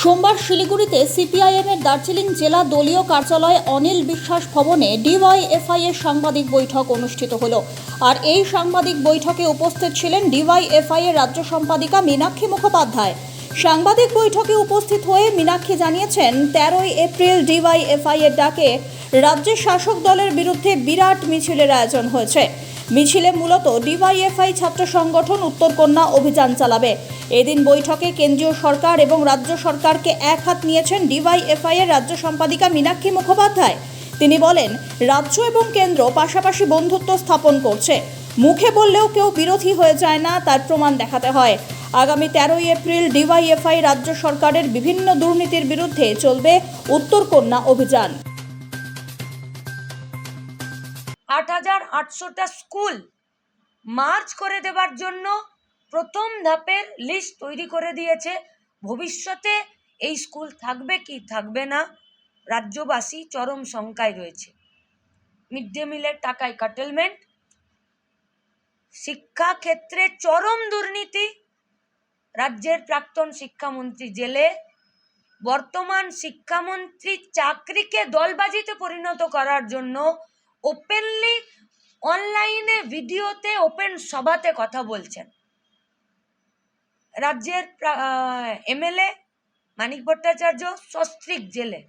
সোমবার শিলিগুড়িতে সিপিআইএমের দার্জিলিং জেলা দলীয় কার্যালয় অনিল বিশ্বাস ভবনে ডিওয়াইএফআই এর সাংবাদিক বৈঠক অনুষ্ঠিত হলো। আর এই সাংবাদিক বৈঠকে উপস্থিত ছিলেন ডিওয়াইএফআই এর রাজ্য সম্পাদিকা মীনাক্ষী মুখোপাধ্যায়। সাংবাদিক বৈঠকে উপস্থিত হয়ে মীনাক্ষী জানিয়েছেন, 13ই এপ্রিল ডিওয়াইএফআই এর ডাকে রাজ্যের শাসক দলের বিরুদ্ধে বিরাট মিছিলের আয়োজন হয়েছে। মিছিলে মূলত ডিওয়াইএফআই ছাত্র সংগঠন উত্তরকন্যা অভিযান চালাবে। এদিন বৈঠকে কেন্দ্রীয় সরকার এবং রাজ্য সরকারকে এক হাত নিয়েছেন ডিওয়াইএফআই এর রাজ্য সম্পাদিকা মীনাক্ষী মুখোপাধ্যায়। তিনি বলেন, রাজ্য এবং কেন্দ্র পাশাপাশি বন্ধুত্ব স্থাপন করছে। মুখে বললেও কেউ বিরোধী হয়ে যায় না, তার প্রমাণ দেখাতে হয়। আগামী 13ই এপ্রিল ডিওয়াইএফআই রাজ্য সরকারের বিভিন্ন দুর্নীতির বিরুদ্ধে চলবে উত্তরকন্যা অভিযান। 8,800টা স্কুল মার্চ করে দেবার জন্য প্রথম ধাপের লিস্ট তৈরি করে দিয়েছে। ভবিষ্যতে এই স্কুল থাকবে কি থাকবে না, রাজ্যবাসী চরম শঙ্কায় রয়েছে। মিড ডে মিলের টাকায় কাটেলমেন্ট, শিক্ষা ক্ষেত্রে চরম দুর্নীতি, রাজ্যের প্রাক্তন শিক্ষামন্ত্রী জেলে, বর্তমান শিক্ষামন্ত্রী চাকরিকে দলবাজিতে পরিণত করার জন্য ওপেনলি অনলাইনে ভিডিওতে ওপেন সভাতে কথা বলছেন। রাজ্যের এমএলএ মানিক ভট্টাচার্য সস্ত্রীক জেলে।